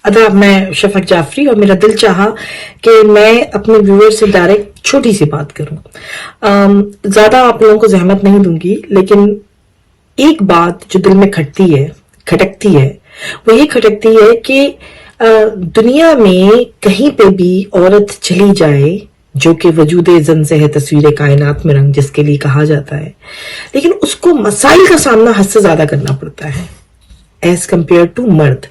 اداب، میں شفق جعفری، اور میرا دل چاہا کہ میں اپنے ویور سے ڈائریکٹ چھوٹی سی بات کروں. زیادہ آپ لوگوں کو زحمت نہیں دوں گی، لیکن ایک بات جو دل میں کھٹکتی ہے وہ یہ کھٹکتی ہے کہ دنیا میں کہیں پہ بھی عورت چلی جائے جو کہ وجود زن سے ہے تصویر کائنات میں رنگ جس کے لیے کہا جاتا ہے، لیکن اس کو مسائل کا سامنا حد سے زیادہ کرنا پڑتا ہے ایز کمپیئر ٹو مرد.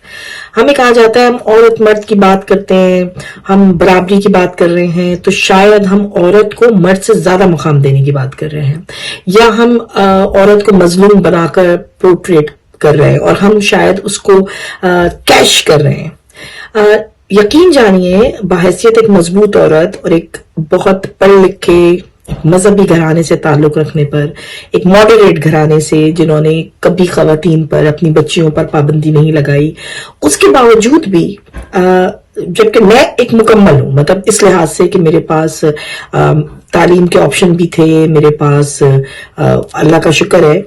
ہمیں کہا جاتا ہے ہم عورت مرد کی بات کرتے ہیں، ہم برابری کی بات کر رہے ہیں، تو شاید ہم عورت کو مرد سے زیادہ مقام دینے کی بات کر رہے ہیں، یا ہم عورت کو مظلوم بنا کر پورٹریٹ کر رہے ہیں اور ہم شاید اس کو کیش کر رہے ہیں. یقین جانیے، بحیثیت ایک مضبوط عورت اور ایک بہت پڑھ لکھ کے مذہبی گھرانے سے تعلق رکھنے پر، ایک ماڈریٹ گھرانے سے جنہوں نے کبھی خواتین پر، اپنی بچیوں پر پابندی نہیں لگائی، اس کے باوجود بھی جبکہ میں ایک مکمل ہوں، مطلب اس لحاظ سے کہ میرے پاس تعلیم کے آپشن بھی تھے، میرے پاس اللہ کا شکر ہے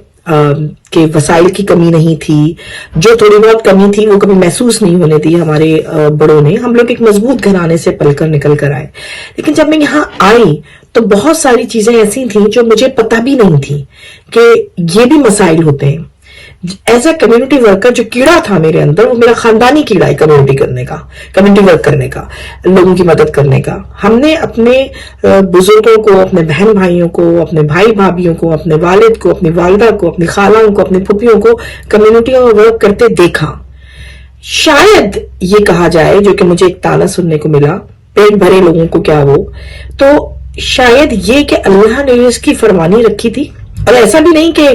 کہ وسائل کی کمی نہیں تھی، جو تھوڑی بہت کمی تھی وہ کبھی محسوس نہیں ہونے دی ہمارے بڑوں نے. ہم لوگ ایک مضبوط گھرانے سے پل کر نکل کر آئے، لیکن جب میں یہاں آئی تو بہت ساری چیزیں ایسی تھیں جو مجھے پتہ بھی نہیں تھی کہ یہ بھی مسائل ہوتے ہیں. ایز اے کمیونٹی ورکر جو کیڑا تھا میرے اندر، وہ میرا خاندانی کیڑا ہے، کمیونٹی ورک کرنے کا، لوگوں کی مدد کرنے کا. ہم نے اپنے بزرگوں کو، اپنے بہن بھائیوں کو، اپنے بھائی بھابھیوں کو، اپنے والد کو، اپنی والدہ کو، اپنی خالوں کو، اپنی پھوپھیوں کو کمیونٹی میں ورک کرتے دیکھا. شاید یہ کہا جائے، جو کہ مجھے ایک تانا سننے کو ملا، پیٹ بھرے لوگوں کو کیا وہ، تو شاید یہ کہ اللہ نے اس کی فرمانی رکھی تھی. اور ایسا بھی نہیں کہ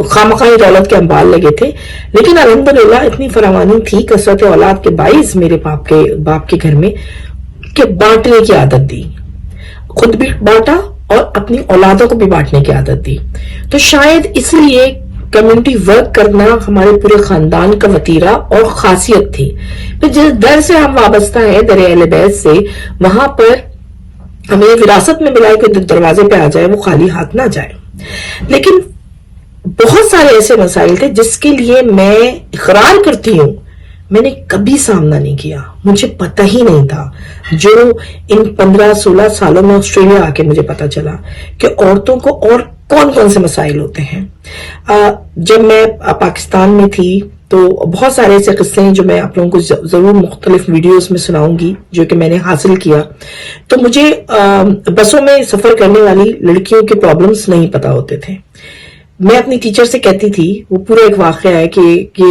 خامخواہ دولت کے انبار لگے تھے، لیکن الحمدللہ اتنی فراوانی تھی کثرت اولاد کے باعث میرے باپ کے گھر میں کہ بانٹنے کی عادت دی، خود بھی بانٹا اور اپنی اولادوں کو بھی بانٹنے کی عادت دی. تو شاید اس لیے کمیونٹی ورک کرنا ہمارے پورے خاندان کا وتیرہ اور خاصیت تھی. پھر جس در سے ہم وابستہ ہیں، در اہل بیت سے، وہاں پر ہمیں وراثت میں ملا کہ دروازے پہ آ جائے وہ خالی ہاتھ نہ جائے. لیکن بہت سارے ایسے مسائل تھے جس کے لیے میں اقرار کرتی ہوں میں نے کبھی سامنا نہیں کیا، مجھے پتہ ہی نہیں تھا. جو ان 15-16 سالوں میں آسٹریلیا آ کے مجھے پتہ چلا کہ عورتوں کو اور کون سے مسائل ہوتے ہیں. جب میں پاکستان میں تھی تو بہت سارے ایسے قصے ہیں جو میں آپ لوگوں کو ضرور مختلف ویڈیوز میں سناؤں گی، جو کہ میں نے حاصل کیا. تو مجھے بسوں میں سفر کرنے والی لڑکیوں کے پرابلمز نہیں پتا ہوتے تھے. میں اپنی ٹیچر سے کہتی تھی، وہ پورا ایک واقعہ ہے کہ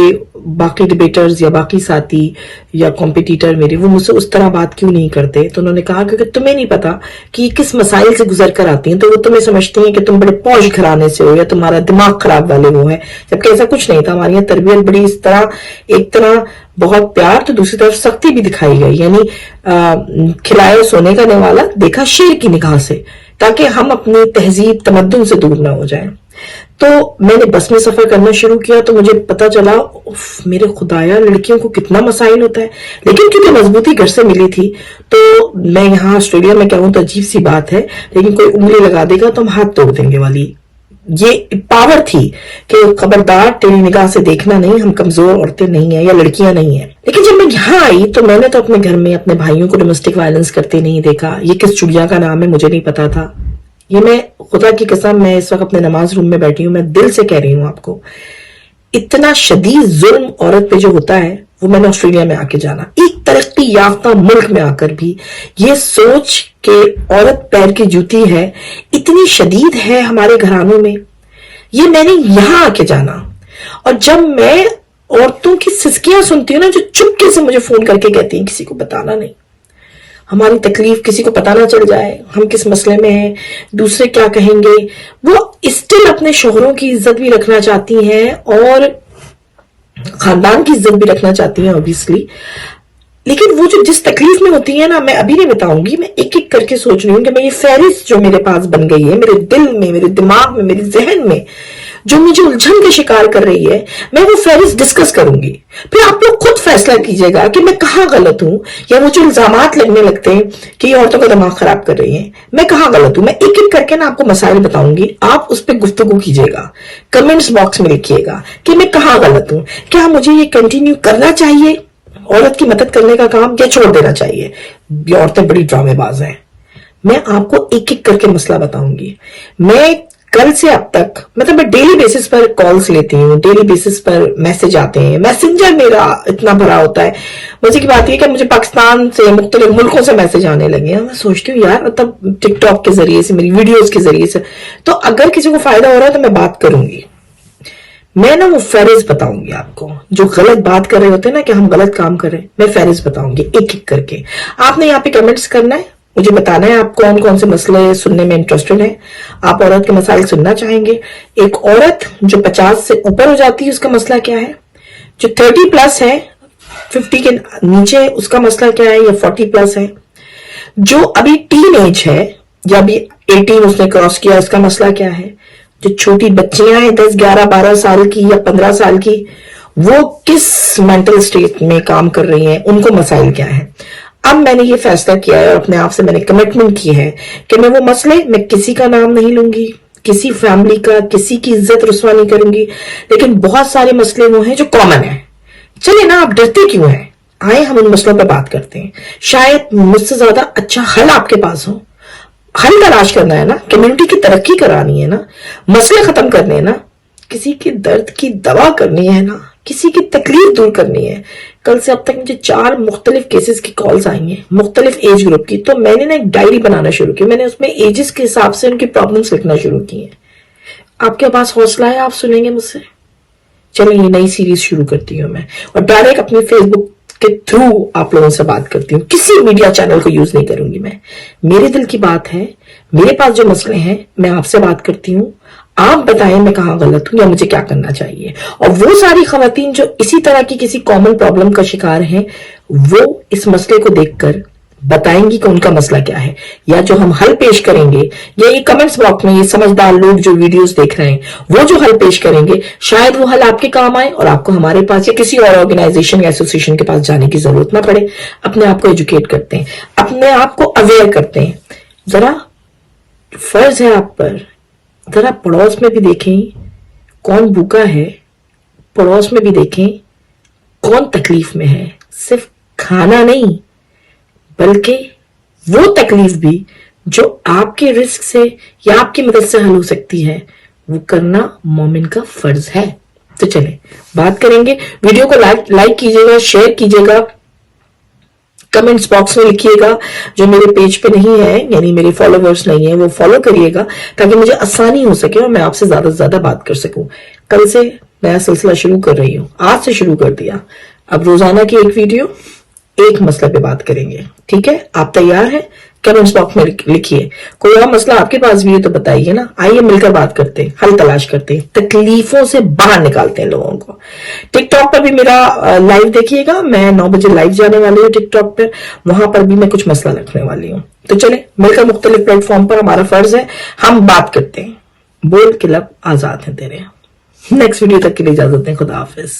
باقی ڈیبیٹرز یا باقی ساتھی یا کمپیٹیٹر میرے وہ مجھ سے اس طرح بات کیوں نہیں کرتے. تو انہوں نے کہا کہ تمہیں نہیں پتا کہ یہ کس مسائل سے گزر کر آتی ہیں، تو وہ تمہیں سمجھتی ہیں کہ تم بڑے پوش گھرانے سے ہو یا تمہارا دماغ خراب والے وہ ہیں، جبکہ ایسا کچھ نہیں تھا. ہماری یہاں تربیت بڑی اس طرح، ایک طرح بہت پیار تو دوسری طرف سختی بھی دکھائی گئی، یعنی کھلائے سونے کا نوالا دیکھا شیر کی نگاہ سے، تاکہ ہم اپنی تہذیب تمدن سے دور نہ ہو جائیں. تو میں نے بس میں سفر کرنا شروع کیا تو مجھے پتا چلا میرے خدایا لڑکیوں کو کتنا مسائل ہوتا ہے. لیکن کیونکہ مضبوطی گھر سے ملی تھی تو میں یہاں آسٹریلیا میں کہوں تو عجیب سی بات ہے، لیکن کوئی انگلی لگا دے گا تو ہم ہاتھ توڑ دیں گے والی یہ پاور تھی کہ خبردار تیری نگاہ سے دیکھنا نہیں، ہم کمزور عورتیں نہیں ہیں یا لڑکیاں نہیں ہیں. لیکن جب میں یہاں آئی تو میں نے تو اپنے گھر میں اپنے بھائیوں کو ڈومیسٹک وائلنس کرتے نہیں دیکھا. یہ کس چڑیا کا نام ہے مجھے نہیں پتا تھا. یہ میں خدا کی قسم، میں اس وقت اپنے نماز روم میں بیٹھی ہوں، میں دل سے کہہ رہی ہوں آپ کو، اتنا شدید ظلم عورت پہ جو ہوتا ہے وہ میں نے آسٹریلیا میں آ کے جانا. ایک ترقی یافتہ ملک میں آ کر بھی یہ سوچ کہ عورت پیر کی جوتی ہے اتنی شدید ہے ہمارے گھرانوں میں، یہ میں نے یہاں آ کے جانا. اور جب میں عورتوں کی سسکیاں سنتی ہوں نا، جو چپکے سے مجھے فون کر کے کہتی ہیں کسی کو بتانا نہیں، ہماری تکلیف کسی کو پتہ نہ چل جائے، ہم کس مسئلے میں ہیں، دوسرے کیا کہیں گے. وہ اسٹل اپنے شوہروں کی عزت بھی رکھنا چاہتی ہیں اور خاندان کی عزت بھی رکھنا چاہتی ہیں اوبیسلی. لیکن وہ جو جس تکلیف میں ہوتی ہے نا، میں ابھی نہیں بتاؤں گی، میں ایک ایک کر کے سوچ رہی ہوں کہ میں یہ فہرست جو میرے پاس بن گئی ہے، میرے دل میں، میرے دماغ میں، میرے ذہن میں، جو مجھے الجھن کے شکار کر رہی ہے، میں وہ فہرست ڈسکس کروں گی. پھر آپ لوگ خود فیصلہ کیجئے گا کہ میں کہاں غلط ہوں، یا وہ جو الزامات لگنے لگتے ہیں کہ یہ عورتوں کا دماغ خراب کر رہی ہیں، میں کہاں غلط ہوں. میں ایک ایک کر کے نا آپ کو مسائل بتاؤں گی، آپ اس پہ گفتگو کیجئے گا، کمنٹس باکس میں لکھیے گا کہ میں کہاں غلط ہوں. کیا مجھے یہ کنٹینیو کرنا چاہیے عورت کی مدد کرنے کا کام یا چھوڑ دینا چاہیے؟ یہ عورتیں بڑی ڈرامے باز ہیں. میں آپ کو ایک ایک کر کے مسئلہ بتاؤں گی. میں کل سے اب تک مطلب میں ڈیلی بیسس پر کالز لیتی ہوں, ڈیلی بیسس پر میسج آتے ہیں, میسنجر میرا اتنا بھرا ہوتا ہے. مزے کی بات یہ کہ مجھے پاکستان سے مختلف ملکوں سے میسج آنے لگے ہیں. میں سوچتی ہوں یار مطلب ٹک ٹاک کے ذریعے سے, میری ویڈیوز کے ذریعے سے, تو اگر کسی کو فائدہ ہو رہا ہے تو میں بات کروں گی. میں نا وہ فہرست بتاؤں گی آپ کو. جو غلط بات کر رہے ہوتے ہیں نا کہ ہم غلط کام کر رہے ہیں, میں فہرست بتاؤں گی ایک ایک کر کے. آپ نے یہاں پہ کمنٹس کرنا ہے, مجھے بتانا ہے آپ کون کون سے مسئلے سننے میں انٹرسٹڈ ہیں, آپ عورت کے مسائل سننا چاہیں گے. ایک عورت جو 50 سے اوپر ہو جاتی ہے اس کا مسئلہ کیا ہے, جو 30 پلس ہے 50 کے نیچے اس کا مسئلہ کیا ہے, یا 40 پلس ہے, جو ابھی ٹین ایج ہے یا ابھی 18 اس نے کراس کیا اس کا مسئلہ کیا ہے, جو چھوٹی بچیاں ہیں 10 11 12 سال کی یا 15 سال کی, وہ کس مینٹل اسٹیٹ میں کام کر رہی ہیں, ان کو مسائل کیا ہیں. اب میں نے یہ فیصلہ کیا ہے اور اپنے آپ سے میں نے کمٹمنٹ کی ہے کہ میں وہ مسئلے, میں کسی کا نام نہیں لوں گی, کسی فیملی کا, کسی کی عزت رسوا نہیں کروں گی, لیکن بہت سارے مسئلے وہ ہیں جو کامن ہیں. چلے نا, آپ ڈرتے کیوں ہیں, آئے ہم ان مسئلوں پہ بات کرتے ہیں. شاید مجھ سے زیادہ اچھا حل آپ کے پاس ہو. حل تلاش کرنا ہے نا, کمیونٹی کی ترقی کرانی ہے نا, مسئلے ختم کرنے ہیں نا, کسی کے درد کی دوا کرنی ہے نا, کسی کی تکلیف دور کرنی ہے. کل سے اب تک مجھے 4 مختلف کیسز کی کالز آئی ہیں, مختلف ایج گروپ کی. تو میں نے نا ایک ڈائری بنانا شروع کی, میں نے اس میں ایجز کے حساب سے ان کی پرابلمس لکھنا شروع کی ہیں. آپ کے پاس حوصلہ ہے, آپ سنیں گے مجھ سے؟ چلیں یہ نئی سیریز شروع کرتی ہوں میں, اور ڈائریکٹ اپنی فیس بک کے تھرو آپ لوگوں سے بات کرتی ہوں. کسی میڈیا چینل کو یوز نہیں کروں گی میں. میرے دل کی بات ہے, میرے پاس جو مسئلے ہیں میں آپ سے بات کرتی ہوں, آپ بتائیں میں کہاں غلط ہوں یا مجھے کیا کرنا چاہیے. اور وہ ساری خواتین جو اسی طرح کی کسی کامن پرابلم کا شکار ہیں, وہ اس مسئلے کو دیکھ کر بتائیں گی کہ ان کا مسئلہ کیا ہے, یا جو ہم حل پیش کریں گے, یا یہ کمنٹس باکس میں یہ سمجھدار لوگ جو ویڈیوز دیکھ رہے ہیں وہ جو حل پیش کریں گے, شاید وہ حل آپ کے کام آئے اور آپ کو ہمارے پاس یا کسی اور آرگنائزیشن یا ایسوسیشن کے پاس جانے کی ضرورت نہ پڑے. اپنے آپ کو ایجوکیٹ کرتے ہیں, اپنے آپ کو اویئر کرتے ہیں. ذرا فرض ہے آپ پر, ذرا پڑوس میں بھی دیکھیں کون بھوکا ہے, پڑوس میں بھی دیکھیں کون تکلیف میں ہے. صرف کھانا نہیں بلکہ وہ تکلیف بھی جو آپ کے رزق سے یا آپ کی مدد سے حل ہو سکتی ہے, وہ کرنا مومن کا فرض ہے. تو چلیں بات کریں گے. ویڈیو کو لائک کیجیے گا, شیئر کیجیے گا, کمنٹس باکس میں لکھیے گا. جو میرے پیج پہ نہیں ہے یعنی میرے فالوورز نہیں ہیں وہ فالو کریے گا تاکہ مجھے آسانی ہو سکے اور میں آپ سے زیادہ سے زیادہ بات کر سکوں. کل سے نیا سلسلہ شروع کر رہی ہوں, آج سے شروع کر دیا. اب روزانہ کی ایک ویڈیو ایک مسئلہ پہ بات کریں گے, ٹھیک ہے؟ آپ تیار ہیں؟ کمنٹس باکس میں لکھیے. کوئی اور مسئلہ آپ کے پاس بھی ہے تو بتائیے نا, آئیے مل کر بات کرتے ہیں, حل تلاش کرتے ہیں, تکلیفوں سے باہر نکالتے ہیں لوگوں کو. ٹک ٹاک پر بھی میرا لائیو دیکھیے گا, میں 9 بجے لائیو جانے والی ہوں ٹک ٹاک پر, وہاں پر بھی میں کچھ مسئلہ رکھنے والی ہوں. تو چلیں مل کر مختلف پلیٹ فارم پر ہمارا فرض ہے ہم بات کرتے ہیں. بول کے لب آزاد ہیں تیرے. نیکسٹ ویڈیو تک کے لیے اجازت دیں, خدا حافظ.